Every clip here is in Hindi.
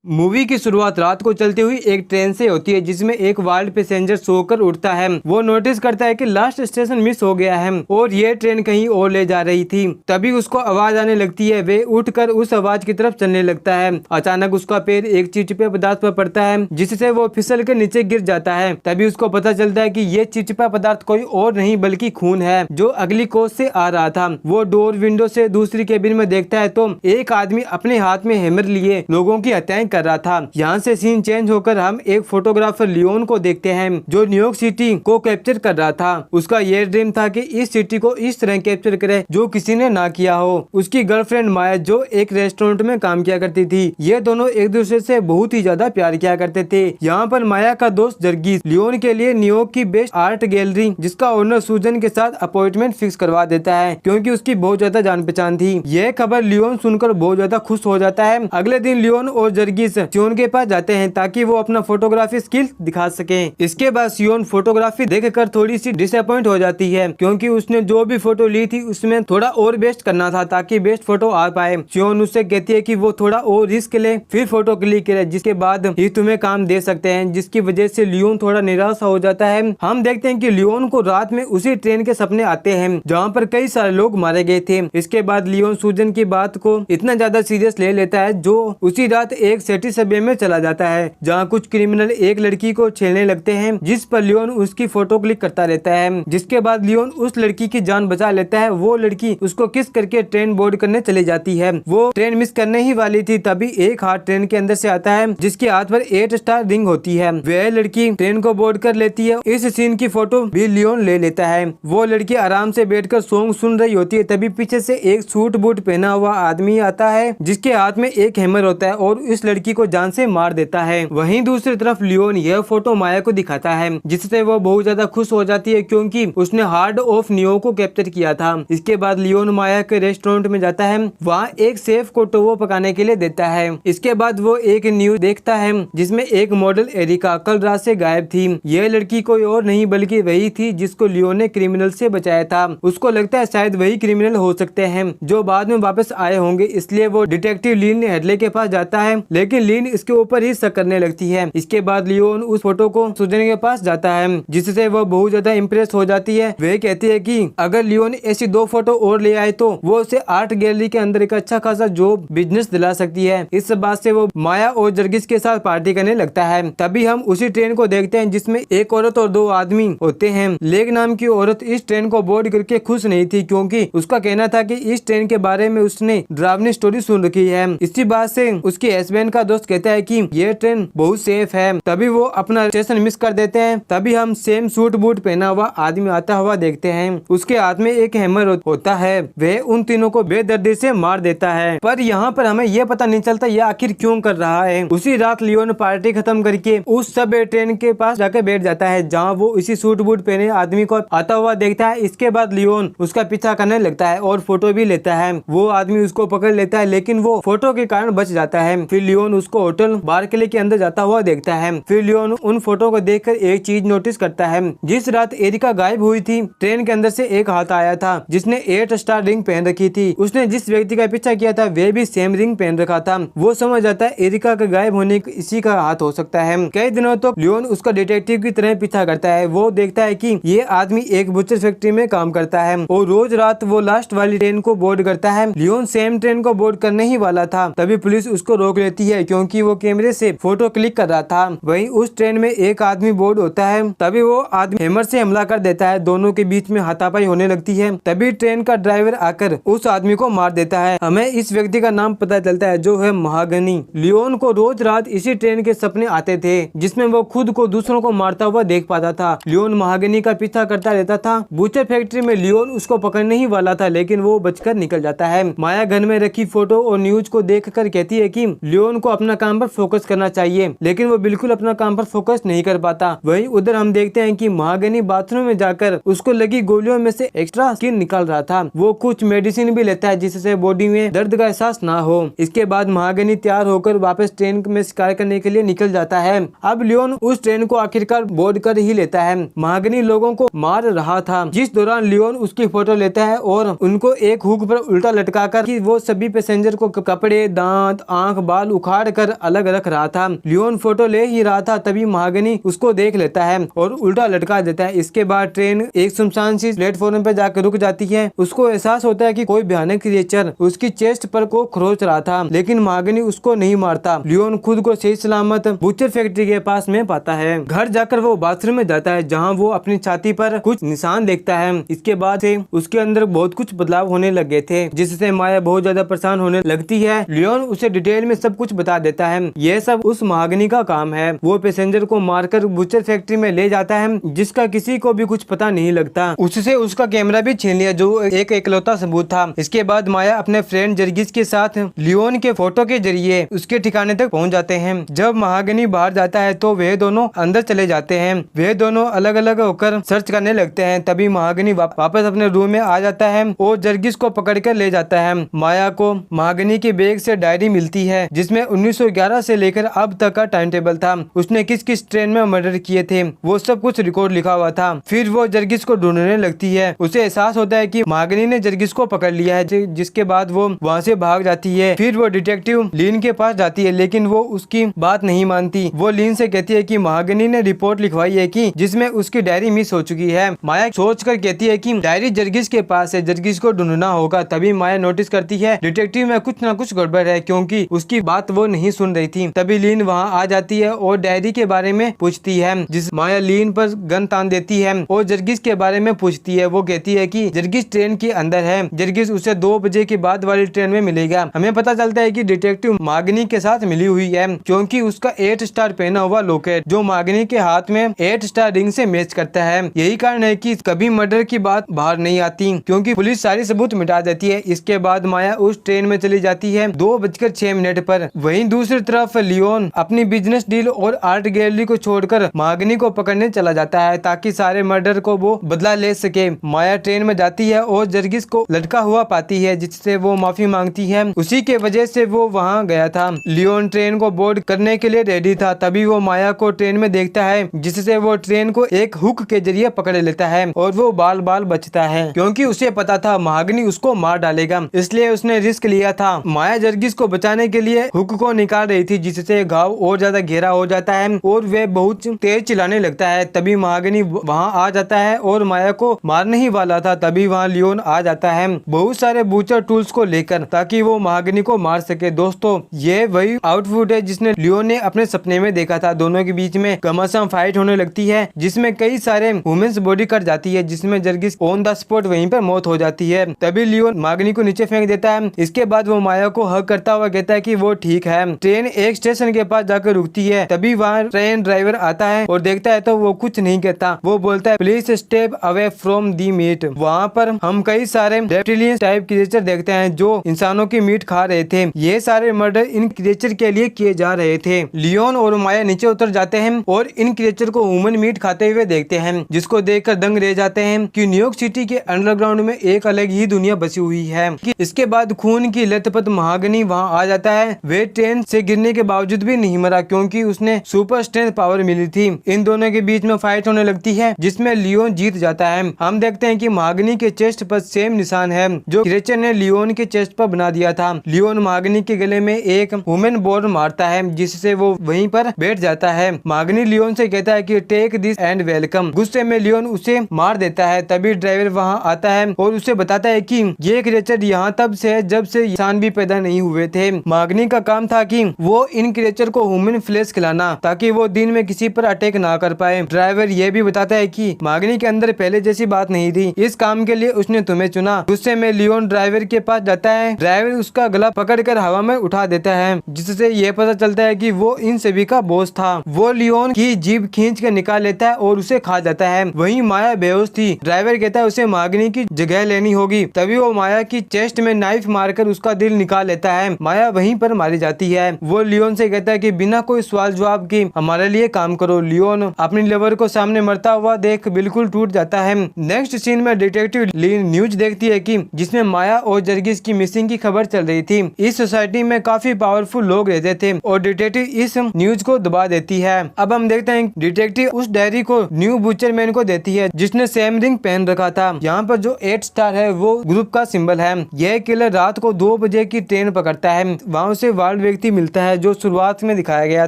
मूवी की शुरुआत रात को चलती हुई एक ट्रेन से होती है जिसमें एक वाइल्ड पैसेंजर सोकर उठता है। वो नोटिस करता है कि लास्ट स्टेशन मिस हो गया है और ये ट्रेन कहीं और ले जा रही थी। तभी उसको आवाज आने लगती है। वे उठकर उस आवाज की तरफ चलने लगता है। अचानक उसका पैर एक चिपचिपे पदार्थ पर पड़ता है जिससे वो फिसल के नीचे गिर जाता है। तभी उसको पता चलता है कि ये चिपचिपा पदार्थ कोई और नहीं बल्कि खून है जो अगली कोच से आ रहा था। वो डोर विंडो से दूसरी केबिन में देखता है तो एक आदमी अपने हाथ में हैमर लिए लोगों की हत्याएं कर रहा था। यहाँ से सीन चेंज होकर हम एक फोटोग्राफर लियोन को देखते हैं जो न्यूयॉर्क सिटी को कैप्चर कर रहा था। उसका ये ड्रीम था कि इस सिटी को इस तरह कैप्चर करे जो किसी ने ना किया हो। उसकी गर्लफ्रेंड माया जो एक रेस्टोरेंट में काम किया करती थी, ये दोनों एक दूसरे से बहुत ही ज्यादा प्यार किया करते थे। यहाँ पर माया का दोस्त जर्गिस लियोन के लिए न्यूयॉर्क की बेस्ट आर्ट गैलरी जिसका ओनर सूजन के साथ अपॉइंटमेंट फिक्स करवा देता है क्योंकि उसकी बहुत ज्यादा जान पहचान थी। यह खबर लियोन सुनकर बहुत ज्यादा खुश हो जाता है। अगले दिन लियोन और जर्गिस सियोन के पास जाते हैं ताकि वो अपना फोटोग्राफी स्किल दिखा सकें। इसके बाद सियोन फोटोग्राफी देखकर थोड़ी सी डिसअपॉइंट हो जाती है क्योंकि उसने जो भी फोटो ली थी उसमें थोड़ा और बेस्ट करना था ताकि बेस्ट फोटो आ पाए। सियोन उससे कहती है कि वो थोड़ा और रिस्क ले फिर फोटो क्लिक करे जिसके बाद ही तुम्हें काम दे सकते हैं, जिसकी वजह से लियोन थोड़ा निराश हो जाता है। हम देखते हैं कि लियोन को रात में उसी ट्रेन के सपने आते हैं जहाँ पर कई सारे लोग मारे गए थे। इसके बाद लियोन सूजन की बात को इतना ज्यादा सीरियस ले लेता है जो उसी रात एक सिटी सबवे में चला जाता है जहाँ कुछ क्रिमिनल एक लड़की को छेड़ने लगते हैं जिस पर लियोन उसकी फोटो क्लिक करता रहता है। जिसके बाद लियोन उस लड़की की जान बचा लेता है। वो लड़की उसको किस करके ट्रेन बोर्ड करने चली जाती है। वो ट्रेन मिस करने ही वाली थी तभी एक हाथ ट्रेन के अंदर से आता है जिसके हाथ पर 8 स्टार रिंग होती है। वह लड़की ट्रेन को बोर्ड कर लेती है। इस सीन की फोटो भी लियोन ले लेता है। वो लड़की आराम से बैठकर सॉन्ग सुन रही होती है तभी पीछे से एक सूट बूट पहना हुआ आदमी आता है जिसके हाथ में एक हैमर होता है और इस लड़की को जान से मार देता है। वहीं दूसरी तरफ लियोन यह फोटो माया को दिखाता है जिससे वो बहुत ज्यादा खुश हो जाती है क्योंकि उसने हार्ट ऑफ न्यूयॉर्क को कैप्चर किया था। इसके बाद लियोन माया के रेस्टोरेंट में जाता है। वहाँ एक शेफ को टोवो पकाने के लिए देता है। इसके बाद वो एक न्यूज देखता है जिसमें एक मॉडल एरिका कल रात से गायब थी। यह लड़की कोई और नहीं बल्कि वही थी जिसको लियोन ने क्रिमिनल से बचाया था। उसको लगता है शायद वही क्रिमिनल हो सकते हैं जो बाद में वापस आए होंगे, इसलिए वो डिटेक्टिव लीन हेडले के पास जाता है लेकिन लीन इसके ऊपर ही शक करने लगती है। इसके बाद लियोन उस फोटो को सूजन के पास जाता है जिससे वो बहुत ज्यादा इम्प्रेस हो जाती है। वह कहती है कि अगर लियोन ऐसी 2 फोटो और ले आए तो वो उसे आर्ट गैलरी के अंदर एक अच्छा खासा जॉब बिजनेस दिला सकती है। इस बात से वो माया और जर्गिस के साथ पार्टी करने लगता है। तभी हम उसी ट्रेन को देखते हैं जिसमें एक औरत और 2 आदमी होते हैं। लेग नाम की औरत इस ट्रेन को बोर्ड करके खुश नहीं थी क्योंकि उसका कहना था कि इस ट्रेन के बारे में उसने डरावनी स्टोरी सुन रखी है। इसी बात से उसके हस्बैंड का दोस्त कहता है कि ये ट्रेन बहुत सेफ है। तभी वो अपना स्टेशन मिस कर देते हैं। तभी हम सेम सूट बूट पहना हुआ आदमी आता हुआ देखते हैं। उसके हाथ में एक हैमर होता है। वह उन तीनों को बेदर्दी से मार देता है पर यहाँ पर हमें यह पता नहीं चलता ये आखिर क्यों कर रहा है। उसी रात लियोन पार्टी खत्म करके उस सब ट्रेन के पास जाकर बैठ जाता है जहाँ वो इसी सूट बूट पहने आदमी को आता हुआ देखता है। इसके बाद लियोन उसका पीछा करने लगता है और फोटो भी लेता है। वो आदमी उसको पकड़ लेता है लेकिन वो फोटो के कारण बच जाता है। फिर लियोन उसको होटल बार किले के अंदर जाता हुआ देखता है। फिर लियोन उन फोटो को देखकर एक चीज नोटिस करता है। जिस रात एरिका गायब हुई थी ट्रेन के अंदर से एक हाथ आया था जिसने 8 स्टार रिंग पहन रखी थी। उसने जिस व्यक्ति का पीछा किया था वह भी सेम रिंग पहन रखा था। वो समझ जाता है एरिका का गायब होने इसी का हाथ हो सकता है। कई दिनों तक लियोन उसका डिटेक्टिव की तरह पीछा करता है। वो देखता है कि ये आदमी एक बुचर फैक्ट्री में काम करता है और रोज रात वो लास्ट वाली ट्रेन को बोर्ड करता है। लियोन सेम ट्रेन को बोर्ड करने ही वाला था तभी पुलिस उसको रोक लेती है क्योंकि वो कैमरे से फोटो क्लिक कर रहा था। वहीं उस ट्रेन में एक आदमी बोर्ड होता है। तभी वो आदमी हैमर से हमला कर देता है। दोनों के बीच में हाथापाई होने लगती है। तभी ट्रेन का ड्राइवर आकर उस आदमी को मार देता है। हमें इस व्यक्ति का नाम पता चलता है जो है महागनी। लियोन को रोज रात इसी ट्रेन के सपने आते थे जिसमें वो खुद को दूसरों को मारता हुआ देख पाता था। लियोन महागनी का पीछा करता रहता था। बूचर फैक्ट्री में लियोन उसको पकड़ने ही वाला था लेकिन वो बचकर निकल जाता है। माया घर में रखी फोटो और न्यूज को देखकर कहती है कि लियोन को अपना काम पर फोकस करना चाहिए लेकिन वो बिल्कुल अपना काम पर फोकस नहीं कर पाता। वहीं उधर हम देखते हैं कि महागनी बाथरूम में जाकर उसको लगी गोलियों में से एक्स्ट्रा स्किन निकाल रहा था। वो कुछ मेडिसिन भी लेता है जिससे बॉडी में दर्द का एहसास ना हो। इसके बाद महागनी तैयार होकर वापस ट्रेन में शिकार करने के लिए निकल जाता है। अब लियोन उस ट्रेन को आखिरकार बोर्ड कर ही लेता है। महागनी लोगों को मार रहा था जिस दौरान लियोन उसकी फोटो लेता है और उनको एक हुक पर उल्टा लटका कर वो सभी पैसेंजर को कपड़े, दांत, आंख, बाल उखाड़ उखाड़ कर अलग रख रहा था। लियोन फोटो ले ही रहा था तभी महागनी उसको देख लेता है और उल्टा लटका देता है। इसके बाद ट्रेन एक सुनसान सी प्लेटफॉर्म पे जाकर रुक जाती है। उसको एहसास होता है कि कोई भयानक क्रिएचर उसकी चेस्ट पर को खरोच रहा था, लेकिन महागनी उसको नहीं मारता। लियोन खुद को सही सलामत बुचर फैक्ट्री के पास में पाता है। घर जाकर वो बाथरूम में जाता है जहाँ वो अपनी छाती पर कुछ निशान देखता है। इसके बाद से उसके अंदर बहुत कुछ बदलाव होने लगे थे, जिससे माया बहुत ज्यादा परेशान होने लगती है। लियोन उसे डिटेल में सब कुछ बता देता है। यह सब उस महागनी का काम है। वो पैसेंजर को मारकर बुचर फैक्ट्री में ले जाता है, जिसका किसी को भी कुछ पता नहीं लगता। उससे उसका कैमरा भी छीन लिया जो एक इकलौता सबूत था। इसके बाद माया अपने फ्रेंड जर्गिस के साथ लियोन के फोटो के जरिए उसके ठिकाने तक पहुंच जाते हैं। जब महागनी बाहर जाता है तो वे दोनों अंदर चले जाते हैं। वे दोनों अलग अलग होकर सर्च करने लगते हैं। तभी महागनी वापस अपने रूम में आ जाता है और जर्गिस को पकड़कर ले जाता है। माया को महागनी के बैग से डायरी मिलती है जिसमें 1911 से लेकर अब तक का टाइम टेबल था। उसने किस किस ट्रेन में मर्डर किए थे वो सब कुछ रिकॉर्ड लिखा हुआ था। फिर वो जर्गिस को ढूंढने लगती है। उसे एहसास होता है कि महागनी ने जर्गिस को पकड़ लिया है, जिसके बाद वो वहाँ से भाग जाती है। फिर वो डिटेक्टिव लीन के पास जाती है, लेकिन वो उसकी बात नहीं मानती। वो लीन से कहती है कि महागनी ने रिपोर्ट लिखवाई है कि जिसमें उसकी डायरी मिस हो चुकी है। माया सोचकर कहती है कि डायरी जर्गिस के पास है, जर्गिस को ढूंढना होगा। तभी माया नोटिस करती है डिटेक्टिव में कुछ ना कुछ गड़बड़ है, क्योंकि उसकी बात वो नहीं सुन रही थी। तभी लीन वहाँ आ जाती है और डायरी के बारे में पूछती है, जिस माया लीन पर गन तान देती है और जर्गिस के बारे में पूछती है। वो कहती है कि जर्गिस ट्रेन के अंदर है, जर्गिस उसे 2 बजे के बाद वाली ट्रेन में मिलेगा। हमें पता चलता है कि डिटेक्टिव महागनी के साथ मिली हुई है, क्योंकि उसका 8 स्टार पहना हुआ लॉकेट जो महागनी के हाथ में 8 स्टार रिंग से मैच करता है। यही कारण है कि कभी मर्डर की बात बाहर नहीं आती, क्योंकि पुलिस सारी सबूत मिटा देती है। इसके बाद माया उस ट्रेन में चली जाती है 2:06 पर। वहीं दूसरी तरफ लियोन अपनी बिजनेस डील और आर्ट गैलरी को छोड़कर महागनी को पकड़ने चला जाता है ताकि सारे मर्डर को वो बदला ले सके। माया ट्रेन में जाती है और जर्गिस को लटका हुआ पाती है, जिससे वो माफी मांगती है। उसी के वजह से वो वहाँ गया था। लियोन ट्रेन को बोर्ड करने के लिए रेडी था। तभी वो माया को ट्रेन में देखता है, जिससे वो ट्रेन को एक हुक के जरिए पकड़ लेता है और वो बाल बाल बचता है, क्योंकि उसे पता था महागनी उसको मार डालेगा, इसलिए उसने रिस्क लिया था। माया जर्गिस को बचाने के लिए हुक को निकाल रही थी, जिससे घाव और ज्यादा गहरा हो जाता है और वे बहुत तेज चिल्लाने लगता है। तभी महागनी वहाँ आ जाता है और माया को मारने ही वाला था। तभी वहाँ लियोन आ जाता है बहुत सारे बूचर टूल्स को लेकर, ताकि वो महागनी को मार सके। दोस्तों, ये वही आउटफिट है जिसने लियोन ने अपने सपने में देखा था। दोनों के बीच में घमासान फाइट होने लगती है, जिसमें कई सारे वुमेन्स बॉडी कट जाती है, जिसमें जर्गिस ऑन द स्पॉट वहीं पर मौत हो जाती है। तभी लियोन महागनी को नीचे फेंक देता है। इसके बाद वो माया को हग करता हुआ कहता है कि वो ठीक है। ट्रेन एक स्टेशन के पास जाकर रुकती है। तभी वहाँ ट्रेन ड्राइवर आता है और देखता है तो वो कुछ नहीं कहता। वो बोलता है please step away from the meat. वहाँ पर हम कई सारे रेप्टिलियन टाइप क्रिएचर देखते हैं जो इंसानों की मीट खा रहे थे। ये सारे मर्डर इन क्रिएचर के लिए किए जा रहे थे। लियोन और माया नीचे उतर जाते हैं और इन क्रिएचर को ह्यूमन मीट खाते हुए देखते हैं, जिसको देखकर दंग रह जाते हैं कि न्यूयॉर्क सिटी के अंडरग्राउंड में एक अलग ही दुनिया बसी हुई है। इसके बाद खून की लथपथ महागनी वहाँ आ जाता है। वे ट्रेन से गिरने के बावजूद भी नहीं मरा, क्योंकि उसने सुपर स्ट्रेंथ पावर मिली थी। इन दोनों के बीच में फाइट होने लगती है, जिसमें लियोन जीत जाता है। हम देखते हैं कि महागनी के चेस्ट पर सेम निशान है जो क्रिएचर ने लियोन के चेस्ट पर बना दिया था। लियोन महागनी के गले में एक ह्यूमन बोर्ड मारता है, जिससे वो वहीं पर बैठ जाता है। महागनी लियोन से कहता है कि टेक दिस एंड वेलकम। गुस्से में लियोन उसे मार देता है। तभी ड्राइवर वहाँ आता है और उसे बताता है कि ये क्रिएचर यहाँ तब से है जब से इंसान भी पैदा नहीं हुए थे। महागनी का काम था कि वो इन क्रिएचर को ह्यूमन फ्लेश खिलाना, ताकि वो दिन में किसी पर अटैक ना कर पाए। ड्राइवर ये भी बताता है कि महागनी के अंदर पहले जैसी बात नहीं थी, इस काम के लिए उसने तुम्हें चुना। गुस्से में लियोन ड्राइवर के पास जाता है। ड्राइवर उसका गला पकड़कर हवा में उठा देता है, जिससे ये पता चलता है कि वो इन सभी का बॉस था। वो लियोन की जीभ खींच कर निकाल लेता है और उसे खा जाता है। वहीं माया बेहोश थी। ड्राइवर कहता है उसे महागनी की जगह लेनी होगी। तभी वो माया की चेस्ट में नाइफ मारकर उसका दिल निकाल लेता है। माया वहीं पर मारी जाती है। वो लियोन से कहता है कि बिना कोई सवाल जवाब के हमारे लिए काम करो। लियोन अपनी लवर को सामने मरता हुआ देख बिल्कुल टूट जाता है। नेक्स्ट सीन में डिटेक्टिव लीन न्यूज देखती है कि जिसमें माया और जर्गिस की मिसिंग की खबर चल रही थी। इस सोसाइटी में काफी पावरफुल लोग रहते थे और डिटेक्टिव इस न्यूज को दबा देती है। अब हम देखते हैं डिटेक्टिव उस डायरी को न्यू बुचरमैन को देती है, जिसने सेम रिंग पहन रखा था। यहाँ पर जो 8 स्टार है वो ग्रुप का सिंबल है। यह किलर रात को 2 बजे की ट्रेन पकड़ता है। वहाँ उसे वार्ड व्यक्ति मिलता है जो शुरुआत में दिखाया गया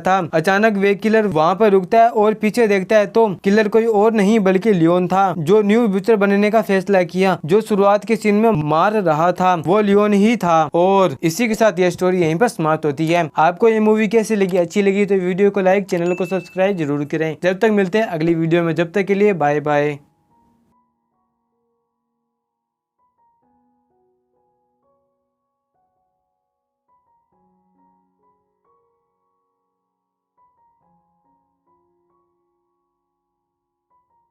था। अचानक वे किलर वहाँ पर रुकता है और पीछे देखता है तो किलर कोई और नहीं बल्कि लियोन था, जो न्यू ब्यूचर बनने का फैसला किया। जो शुरुआत के सीन में मार रहा था वो लियोन ही था। और इसी के साथ यह स्टोरी यहीं पर समाप्त होती है। आपको ये मूवी कैसी लगी? अच्छी लगी तो वीडियो को लाइक, चैनल को सब्सक्राइब जरूर करें। जब तक मिलते हैं अगली वीडियो में, जब तक के लिए बाय बाय।